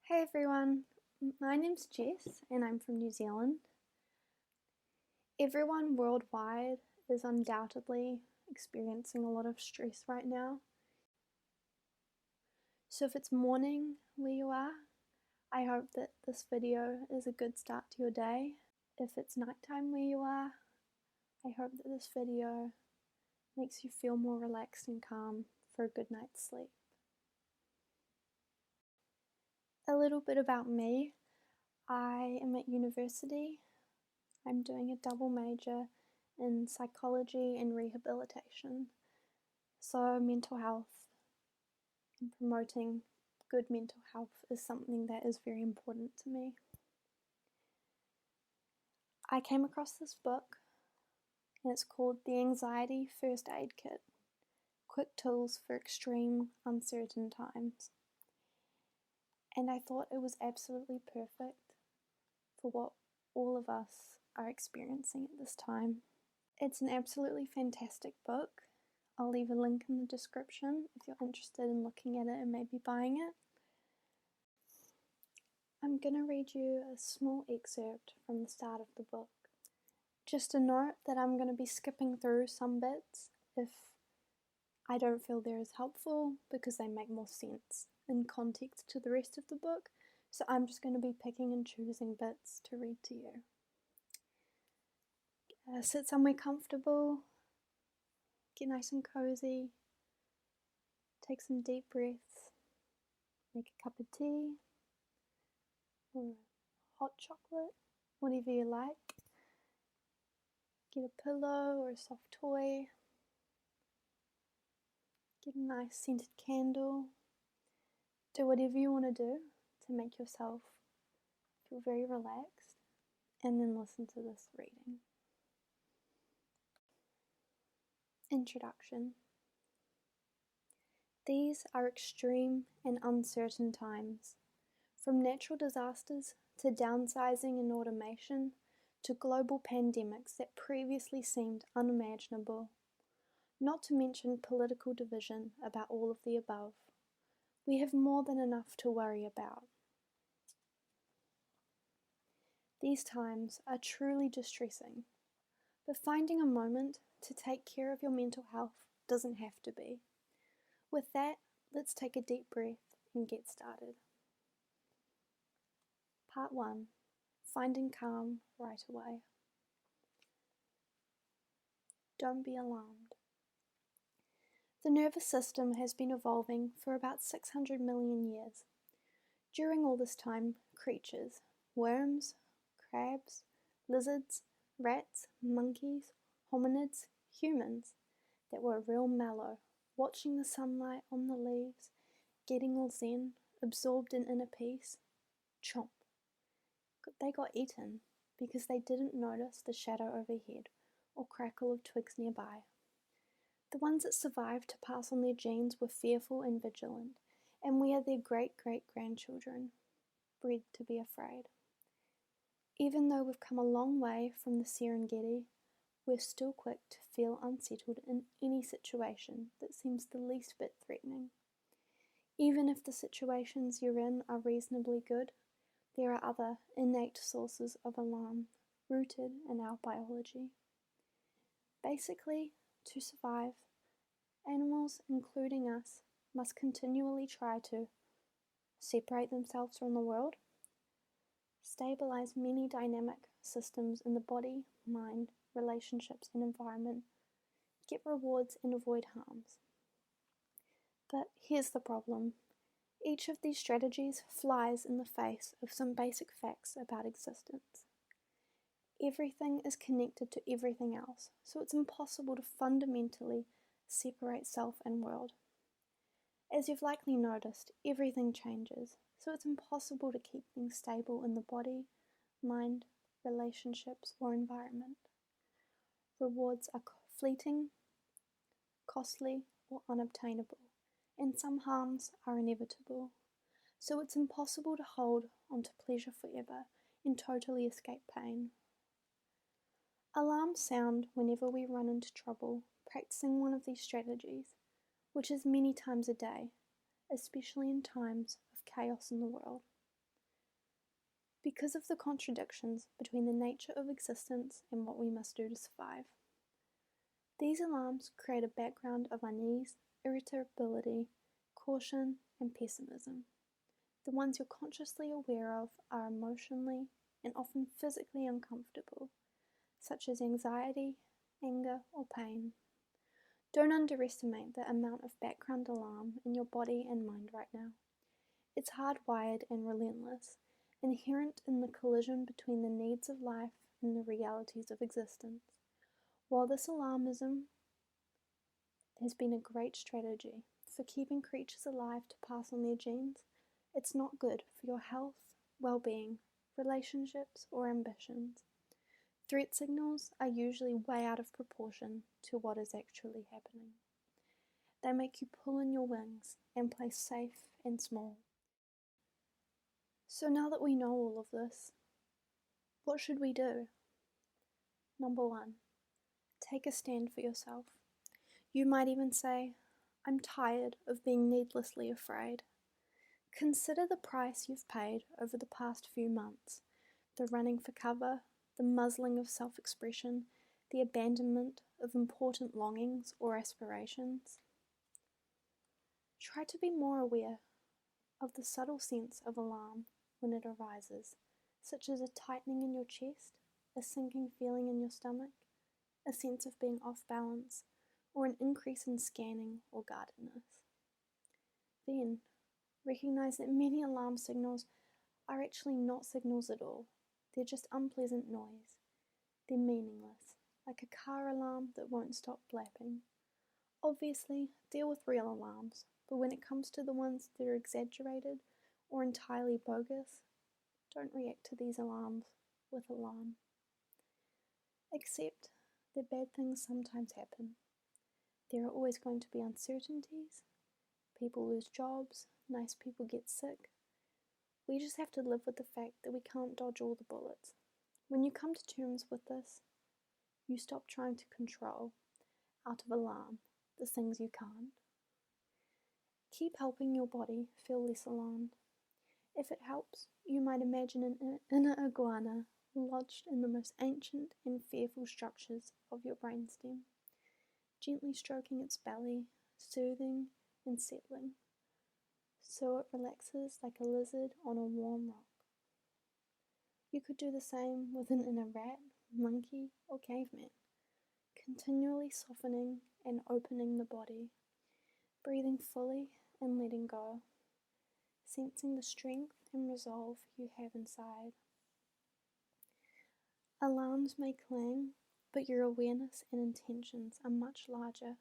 Hey everyone, my name's Jess and I'm from New Zealand. Everyone worldwide is undoubtedly experiencing a lot of stress right now. So if it's morning where you are, I hope that this video is a good start to your day. If it's nighttime where you are, I hope that this video makes you feel more relaxed and calm for a good night's sleep. A little bit about me. I am at university. I'm doing a double major in psychology and rehabilitation. So mental health and promoting good mental health is something that is very important to me. I came across this book and it's called The Anxiety First Aid Kit: Quick Tools for Extreme Uncertain Times. And I thought it was absolutely perfect for what all of us are experiencing at this time. It's an absolutely fantastic book. I'll leave a link in the description if you're interested in looking at it and maybe buying it. I'm going to read you a small excerpt from the start of the book. Just a note that I'm going to be skipping through some bits if I don't feel they're as helpful because they make more sense in context to the rest of the book. So I'm just going to be picking and choosing bits to read to you. Sit somewhere comfortable, get nice and cozy, take some deep breaths, make a cup of tea or hot chocolate, whatever you like. Get a pillow or a soft toy, get a nice scented candle, do whatever you want to do to make yourself feel very relaxed, and then listen to this reading. Introduction. These are extreme and uncertain times. From natural disasters to downsizing and automation to global pandemics that previously seemed unimaginable, not to mention political division about all of the above, we have more than enough to worry about. These times are truly distressing, but finding a moment to take care of your mental health doesn't have to be. With that, let's take a deep breath and get started. Part 1. Finding calm right away. Don't be alarmed. The nervous system has been evolving for about 600 million years. During all this time, creatures, worms, crabs, lizards, rats, monkeys, hominids, humans, that were real mellow, watching the sunlight on the leaves, getting all zen, absorbed in inner peace, chomp. They got eaten because they didn't notice the shadow overhead or crackle of twigs nearby. The ones that survived to pass on their genes were fearful and vigilant, and we are their great-great-grandchildren, bred to be afraid. Even though we've come a long way from the Serengeti, we're still quick to feel unsettled in any situation that seems the least bit threatening. Even if the situations you're in are reasonably good, there are other innate sources of alarm rooted in our biology. Basically, to survive, animals, including us, must continually try to separate themselves from the world, stabilize many dynamic systems in the body, mind, relationships, and environment, get rewards, and avoid harms. But here's the problem. Each of these strategies flies in the face of some basic facts about existence. Everything is connected to everything else, so it's impossible to fundamentally separate self and world. As you've likely noticed, everything changes, so it's impossible to keep things stable in the body, mind, relationships, or environment. Rewards are fleeting, costly, or unobtainable, and some harms are inevitable, so it's impossible to hold onto pleasure forever and totally escape pain. Alarms sound whenever we run into trouble practicing one of these strategies, which is many times a day, especially in times of chaos in the world. because of the contradictions between the nature of existence and what we must do to survive. These alarms create a background of unease, irritability, caution, and pessimism. The ones you're consciously aware of are emotionally and often physically uncomfortable, such as anxiety, anger, or pain. Don't underestimate the amount of background alarm in your body and mind right now. It's hardwired and relentless, inherent in the collision between the needs of life and the realities of existence. While this alarmism has been a great strategy for keeping creatures alive to pass on their genes, it's not good for your health, well-being, relationships, or ambitions. Threat signals are usually way out of proportion to what is actually happening. They make you pull in your wings and play safe and small. So now that we know all of this, what should we do? Number 1, take a stand for yourself. You might even say, I'm tired of being needlessly afraid. Consider the price you've paid over the past few months, the running for cover, the muzzling of self-expression, the abandonment of important longings or aspirations. Try to be more aware of the subtle sense of alarm when it arises, such as a tightening in your chest, a sinking feeling in your stomach, a sense of being off balance, or an increase in scanning or guardedness. Then, recognize that many alarm signals are actually not signals at all. They're just unpleasant noise. They're meaningless, like a car alarm that won't stop blapping. Obviously, deal with real alarms, but when it comes to the ones that are exaggerated or entirely bogus, don't react to these alarms with alarm. Accept that bad things sometimes happen. There are always going to be uncertainties. People lose jobs, nice people get sick. We just have to live with the fact that we can't dodge all the bullets. When you come to terms with this, you stop trying to control, out of alarm, the things you can't. Keep helping your body feel less alarmed. If it helps, you might imagine an inner iguana lodged in the most ancient and fearful structures of your brainstem, gently stroking its belly, soothing and settling, so it relaxes like a lizard on a warm rock. You could do the same with an inner rat, monkey, or caveman, continually softening and opening the body, breathing fully and letting go, sensing the strength and resolve you have inside. Alarms may clang, but your awareness and intentions are much larger,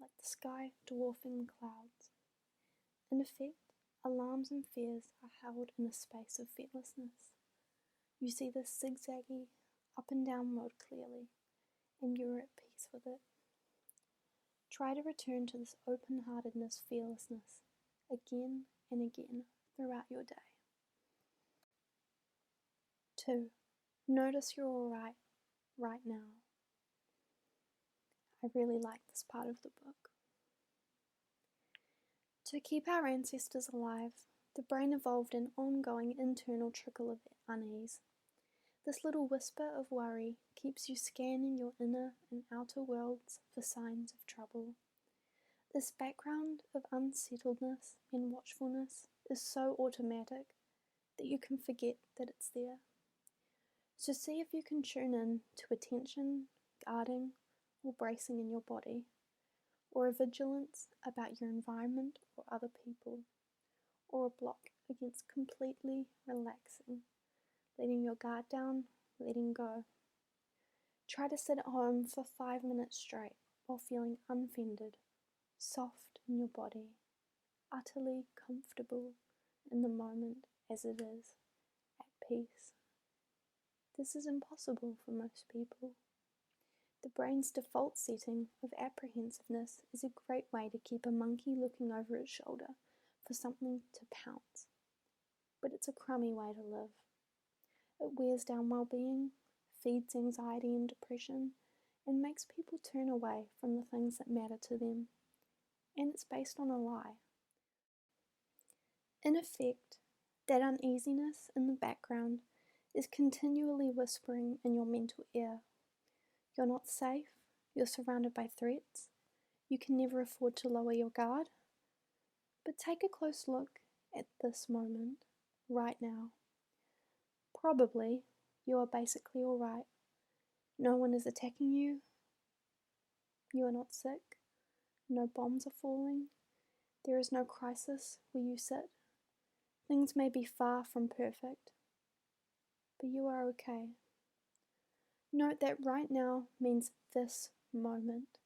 like the sky dwarfing the clouds. In effect, alarms and fears are held in a space of fearlessness. You see this zigzaggy, up and down road clearly, and you're at peace with it. Try to return to this open-heartedness, fearlessness, again and again throughout your day. 2. Notice you're alright right now. I really like this part of the book. To keep our ancestors alive, the brain evolved an ongoing internal trickle of unease. This little whisper of worry keeps you scanning your inner and outer worlds for signs of trouble. This background of unsettledness and watchfulness is so automatic that you can forget that it's there. So see if you can tune in to a tension, guarding, or bracing in your body, or a vigilance about your environment or other people, or a block against completely relaxing, letting your guard down, letting go. Try to sit at home for 5 minutes straight while feeling unfended, soft in your body, utterly comfortable in the moment as it is, at peace. This is impossible for most people. The brain's default setting of apprehensiveness is a great way to keep a monkey looking over its shoulder for something to pounce. But it's a crummy way to live. It wears down well-being, feeds anxiety and depression, and makes people turn away from the things that matter to them. And it's based on a lie. In effect, That uneasiness in the background is continually whispering in your mental ear. You're not safe, you're surrounded by threats, you can never afford to lower your guard. But take a close look at this moment, right now. Probably you are basically alright. No one is attacking you. You are not sick. No bombs are falling. There is no crisis where you sit. Things may be far from perfect, but you are okay. Note that right now means this moment.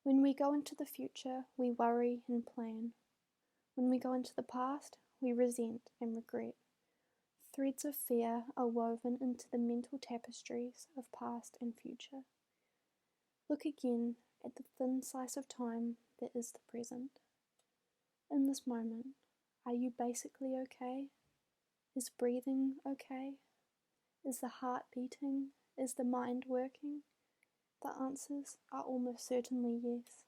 When we go into the future, we worry and plan. When we go into the past, we resent and regret. Threads of fear are woven into the mental tapestries of past and future. Look again at the thin slice of time that is the present. In this moment, are you basically okay? Is breathing okay? Is the heart beating? Is the mind working? The answers are almost certainly yes.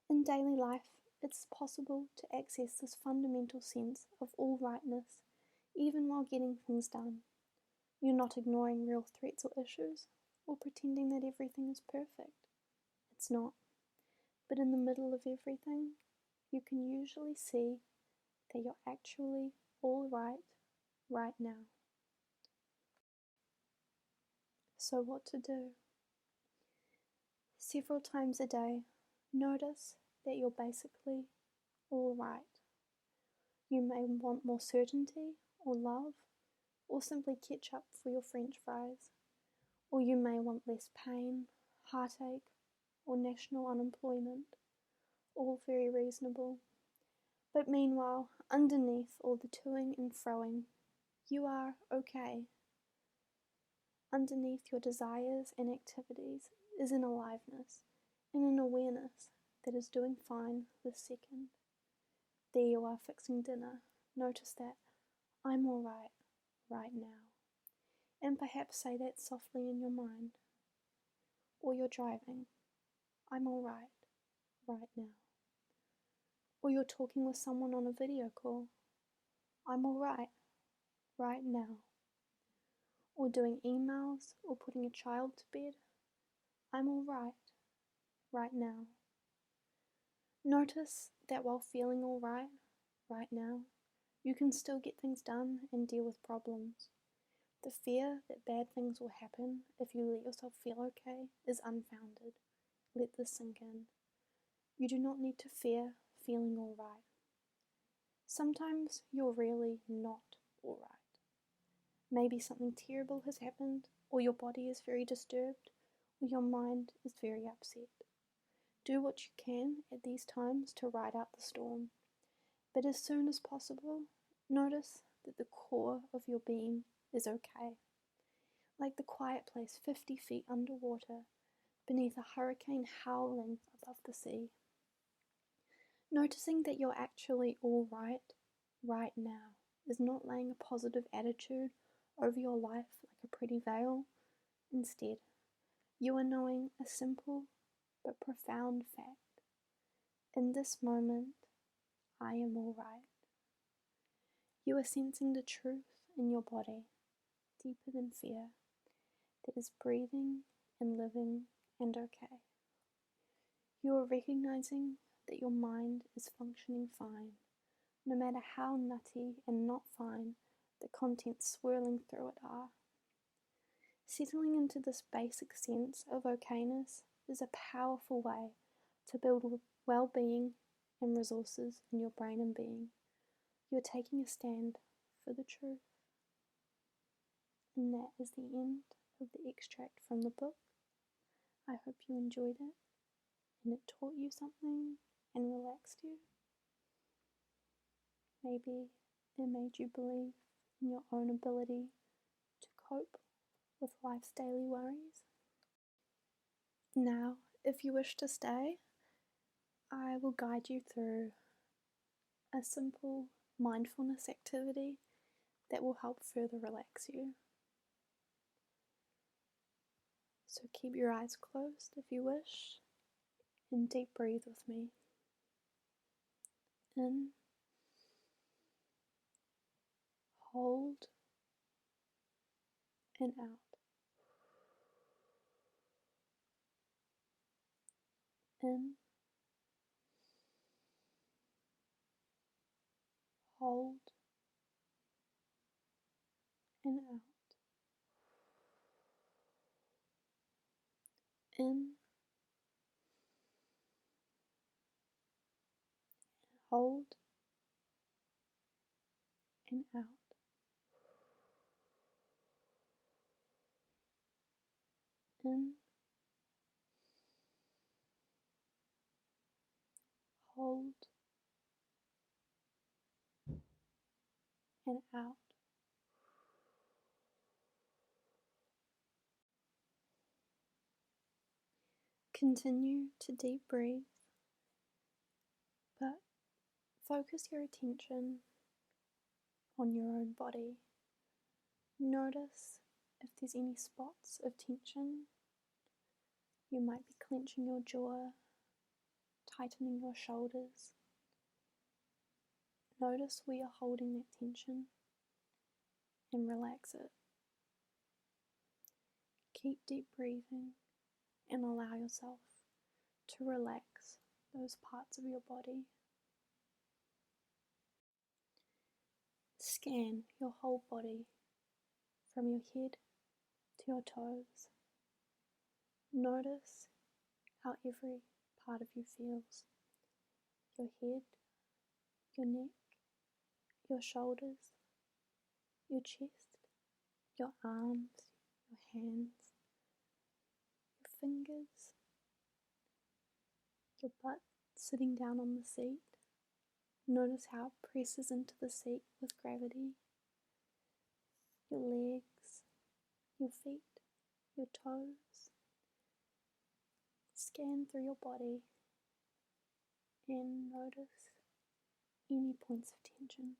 In daily life, it's possible to access this fundamental sense of all rightness, even while getting things done. You're not ignoring real threats or issues, or pretending that everything is perfect. It's not. But in the middle of everything, you can usually see that you're actually all right now. So what to do? Several times a day, notice that you're basically all right. You may want more certainty or love, or simply ketchup for your French fries. Or you may want less pain, heartache, or national unemployment. All very reasonable. But meanwhile, underneath all the toing and froing, you are okay. Underneath your desires and activities is an aliveness and an awareness that is doing fine this second. There you are fixing dinner. Notice that I'm all right now. And perhaps say that softly in your mind. Or you're driving. I'm all right now. Or you're talking with someone on a video call. I'm all right now. Or doing emails or putting a child to bed. I'm all right now. Notice that while feeling all right now, you can still get things done and deal with problems. The fear that bad things will happen if you let yourself feel okay is unfounded. Let this sink in. You do not need to fear feeling all right. Sometimes you're really not all right. Maybe something terrible has happened, or your body is very disturbed, or your mind is very upset. Do what you can at these times to ride out the storm, but as soon as possible, notice that the core of your being is okay. Like the quiet place 50 feet underwater, beneath a hurricane howling above the sea. Noticing that you're actually all right now, is not laying a positive attitude over your life like a pretty veil. Instead, you are knowing a simple but profound fact. In this moment, I am all right. You are sensing the truth in your body, deeper than fear, that is breathing and living and okay. You are recognizing that your mind is functioning fine, no matter how nutty and not fine the contents swirling through it are. Settling into this basic sense of okayness is a powerful way to build well-being and resources in your brain and being. You're taking a stand for the truth. And that is the end of the extract from the book. I hope you enjoyed it and it taught you something and relaxed you. Maybe it made you believe in your own ability to cope with life's daily worries. Now, if you wish to stay, I will guide you through a simple mindfulness activity that will help further relax you. So keep your eyes closed if you wish, and deep breathe with me. In hold and out. In, hold and out. In, hold and out. In, hold and out. Continue to deep breathe, but focus your attention on your own body. Notice if there's any spots of tension. You might be clenching your jaw, tightening your shoulders. Notice where you're holding that tension and relax it. Keep deep breathing and allow yourself to relax those parts of your body. Scan your whole body from your head to your toes. Notice how every part of you feels. Your head, your neck, your shoulders, your chest, your arms, your hands, your fingers, your butt sitting down on the seat. Notice how it presses into the seat with gravity. Your legs, your feet, your toes. Scan through your body and notice any points of tension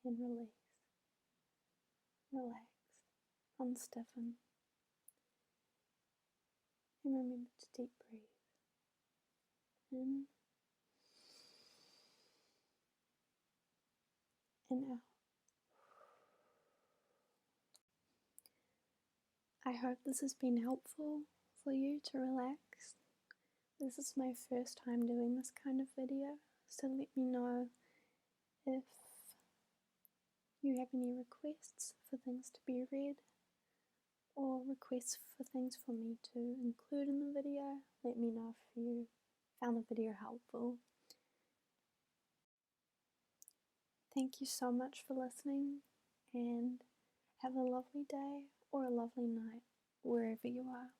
and release. Relax, unstiffen, and remember to deep breathe. In and out. I hope this has been helpful for you to relax. This is my first time doing this kind of video, so let me know if you have any requests for things to be read or requests for things for me to include in the video. Let me know if you found the video helpful. Thank you so much for listening, and have a lovely day or a lovely night wherever you are.